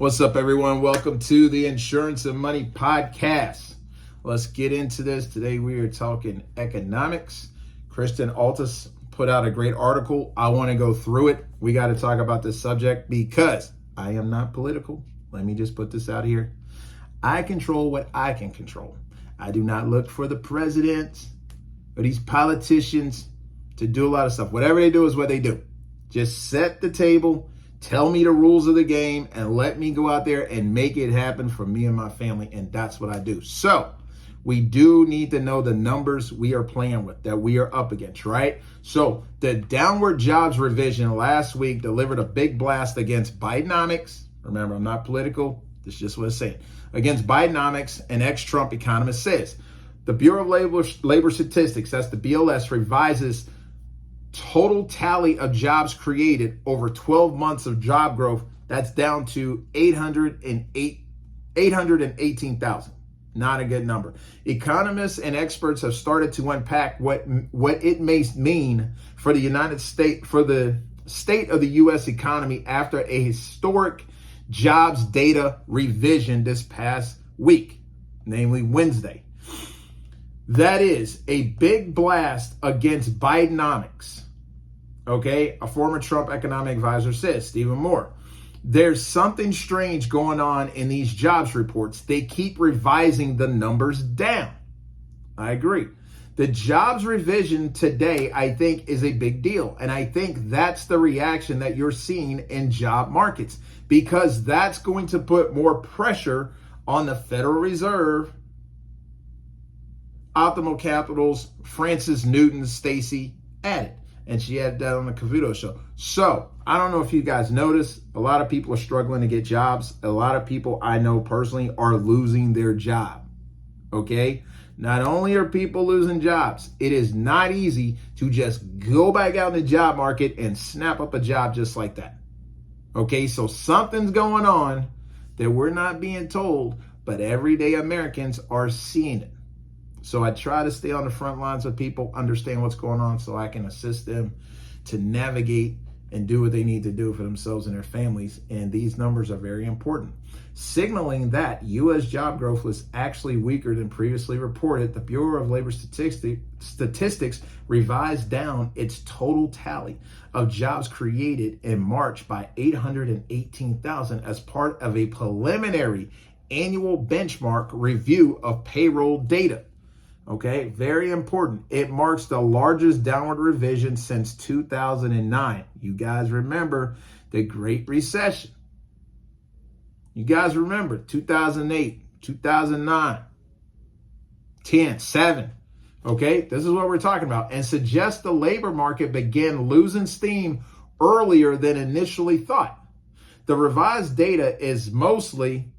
What's up, everyone? Welcome to the Insurance and Money Podcast. Let's get into this. Today we are talking economics. Kristen Altus put out a great article. I want to go through it. We got to talk about this subject because I am not political. Let me just put this out here. I control what I can control. I do not look for the presidents or these politicians to do a lot of stuff. Whatever they do is what they do. Just set the table. Tell me the rules of the game and let me go out there and make it happen for me and my family. And that's what I do. So we do need to know the numbers we are playing with, that we are up against, right? So the downward jobs revision last week delivered a big blast against Bidenomics. Remember, I'm not political. This is just what it's saying. Against Bidenomics, an ex-Trump economist says. The Bureau of Labor Statistics, that's the BLS, revises total tally of jobs created over 12 months of job growth. That's down to 818,000. Not a good number. Economists and experts have started to unpack what it may mean for the United States, for the state of the U.S. economy after a historic jobs data revision this past week, namely Wednesday. That is a big blast against Bidenomics. Okay, a former Trump economic advisor says, Stephen Moore, there's something strange going on in these jobs reports. They keep revising the numbers down. I agree. The jobs revision today, I think, is a big deal. And I think that's the reaction that you're seeing in job markets, because that's going to put more pressure on the Federal Reserve, Optimal Capital's Frances Newton Stacy added. And she had that on the Cavuto show. So I don't know if you guys noticed, a lot of people are struggling to get jobs. A lot of people I know personally are losing their job. Okay. Not only are people losing jobs, it is not easy to just go back out in the job market and snap up a job just like that. Okay. So something's going on that we're not being told, but everyday Americans are seeing it. So I try to stay on the front lines with people, understand what's going on so I can assist them to navigate and do what they need to do for themselves and their families. And these numbers are very important. Signaling that U.S. job growth was actually weaker than previously reported, the Bureau of Labor Statistics revised down its total tally of jobs created in March by 818,000 as part of a preliminary annual benchmark review of payroll data. Okay, very important. It marks the largest downward revision since 2009. You guys remember the Great Recession. You guys remember 2008, 2009, 10, 7. Okay, this is what we're talking about. And suggests the labor market began losing steam earlier than initially thought. The revised data is mostly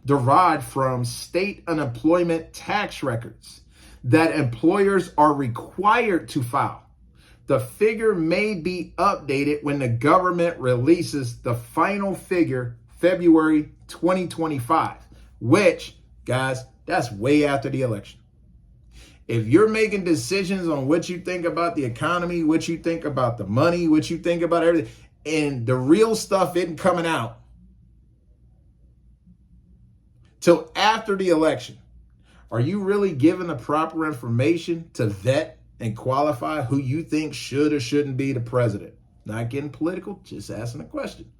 derived from state unemployment tax records that employers are required to file. The figure may be updated when the government releases the final figure February 2025, which, guys, that's way after the election. If you're making decisions on what you think about the economy, what you think about the money, what you think about everything, and the real stuff isn't coming out till after the election, are you really given the proper information to vet and qualify who you think should or shouldn't be the president? Not getting political, just asking a question.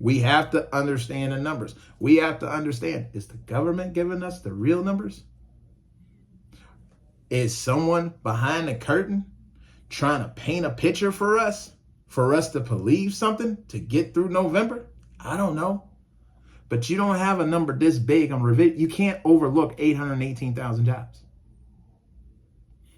We have to understand the numbers. We have to understand, is the government giving us the real numbers? Is someone behind the curtain trying to paint a picture for us to believe something to get through November? I don't know. But you don't have a number this big on revision. You can't overlook 818,000 jobs.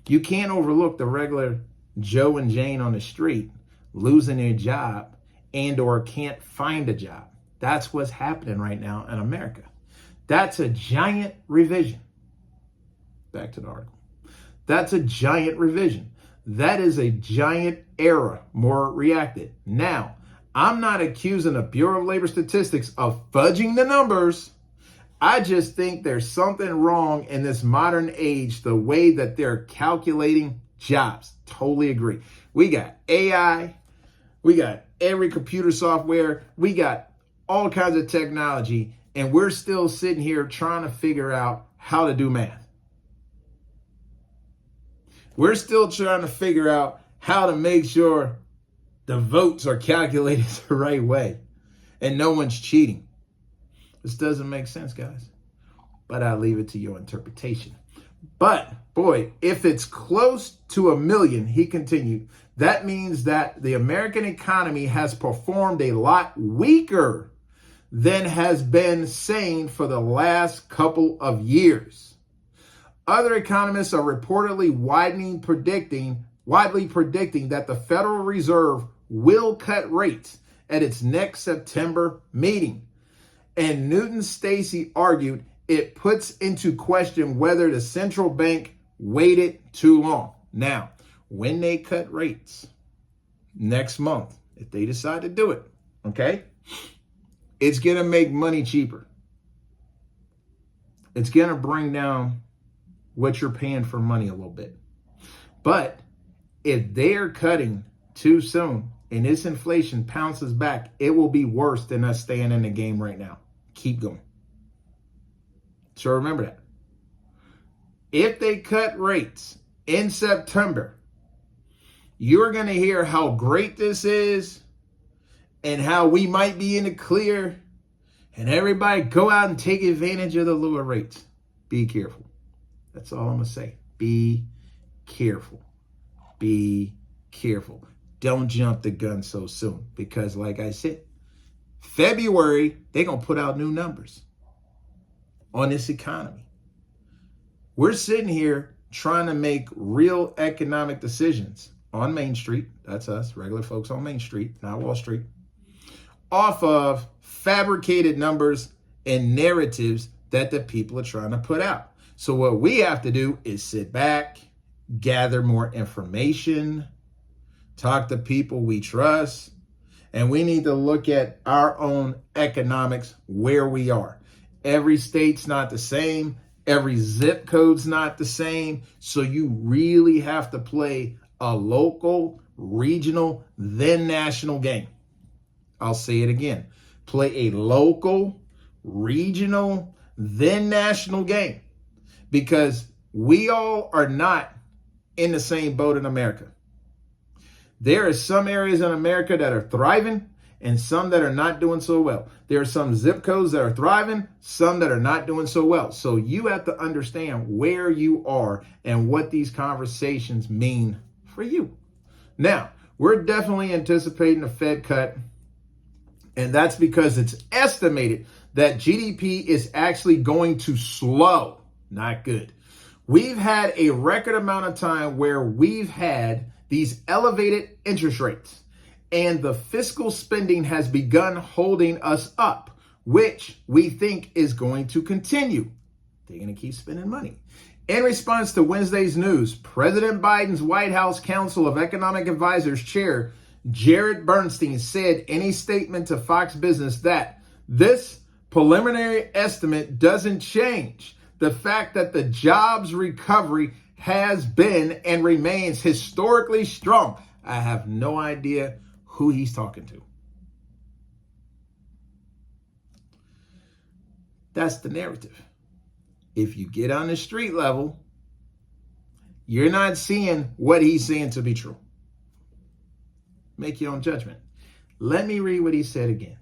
You can't overlook the regular Joe and Jane on the street losing their job and or can't find a job. That's what's happening right now in America. That's a giant revision. Back to the article. That's a giant revision. That is a giant error, more reacted. Now, I'm not accusing the Bureau of Labor Statistics of fudging the numbers. I just think there's something wrong in this modern age, the way that they're calculating jobs. Totally agree. We got AI. We got every computer software. We got all kinds of technology, and we're still sitting here trying to figure out how to do math. We're still trying to figure out how to make sure the votes are calculated the right way and no one's cheating. This doesn't make sense, guys, but I'll leave it to your interpretation. But boy, if it's close to 1 million, he continued, that means that the American economy has performed a lot weaker than has been seen for the last couple of years. Other economists are reportedly widely predicting that the Federal Reserve will cut rates at its next September meeting. And Newton Stacy argued it puts into question whether the central bank waited too long. Now, when they cut rates next month, if they decide to do it, okay, it's going to make money cheaper. It's going to bring down what you're paying for money a little bit. But if they're cutting too soon and this inflation pounces back, it will be worse than us staying in the game right now. Keep going. So remember that. If they cut rates in September, you're going to hear how great this is and how we might be in the clear, and everybody go out and take advantage of the lower rates. Be careful. That's all I'm going to say. Be careful. Be careful. Don't jump the gun so soon, because like I said, February, they're going to put out new numbers on this economy. We're sitting here trying to make real economic decisions on Main Street. That's us, regular folks on Main Street, not Wall Street, off of fabricated numbers and narratives that the people are trying to put out. So what we have to do is sit back, gather more information, talk to people we trust, and we need to look at our own economics where we are. Every state's not the same. Every zip code's not the same. So you really have to play a local, regional, then national game. I'll say it again. Play a local, regional, then national game. Because we all are not in the same boat in America. There are some areas in America that are thriving and some that are not doing so well. There are some zip codes that are thriving, some that are not doing so well. So you have to understand where you are and what these conversations mean for you. Now, we're definitely anticipating a Fed cut, and that's because it's estimated that GDP is actually going to slow. Not good. We've had a record amount of time where we've had these elevated interest rates, and the fiscal spending has begun holding us up, which we think is going to continue. They're going to keep spending money. In response to Wednesday's news, President Biden's White House Council of Economic Advisors chair, Jared Bernstein, said in a statement to Fox Business that this preliminary estimate doesn't change the fact that the jobs recovery has been and remains historically strong. I have no idea who he's talking to. That's the narrative. If you get on the street level, you're not seeing what he's saying to be true. Make your own judgment. Let me read what he said again.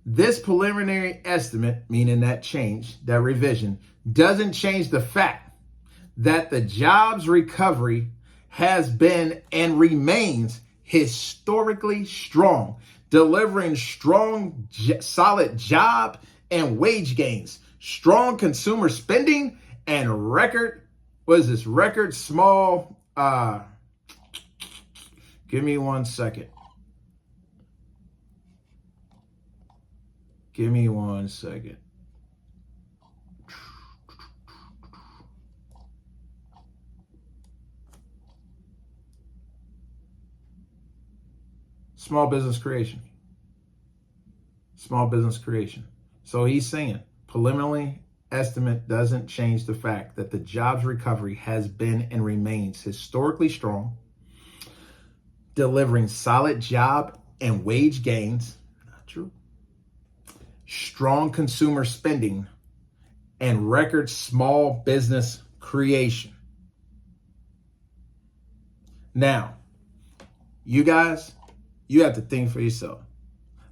This preliminary estimate, meaning that change, that revision, doesn't change the fact that the jobs recovery has been and remains historically strong, delivering strong, solid job and wage gains, strong consumer spending, and record small, give me 1 second. Give me 1 second. Small business creation. Small business creation. So he's saying preliminary estimate doesn't change the fact that the jobs recovery has been and remains historically strong, delivering solid job and wage gains. Not true. strong consumer spending, and record small business creation. Now, you guys, you have to think for yourself.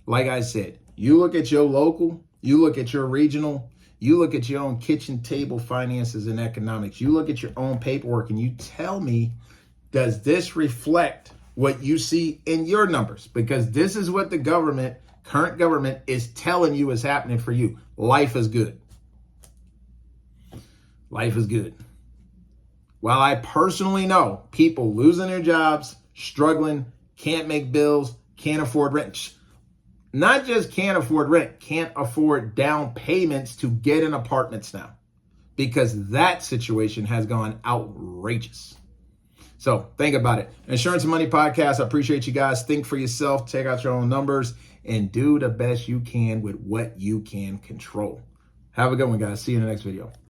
Like I said, you look at your local, you look at your regional, you look at your own kitchen table finances and economics, you look at your own paperwork, and you tell me, does this reflect what you see in your numbers? Because this is what the government, current government, is telling you is happening for you. Life is good. Life is good. While I personally know people losing their jobs, struggling, can't make bills, can't afford rent. Not just can't afford rent, can't afford down payments to get in apartments now, because that situation has gone outrageous. So think about it. Insurance and Money Podcast. I appreciate you guys. Think for yourself, take out your own numbers, and do the best you can with what you can control. Have a good one, guys. See you in the next video.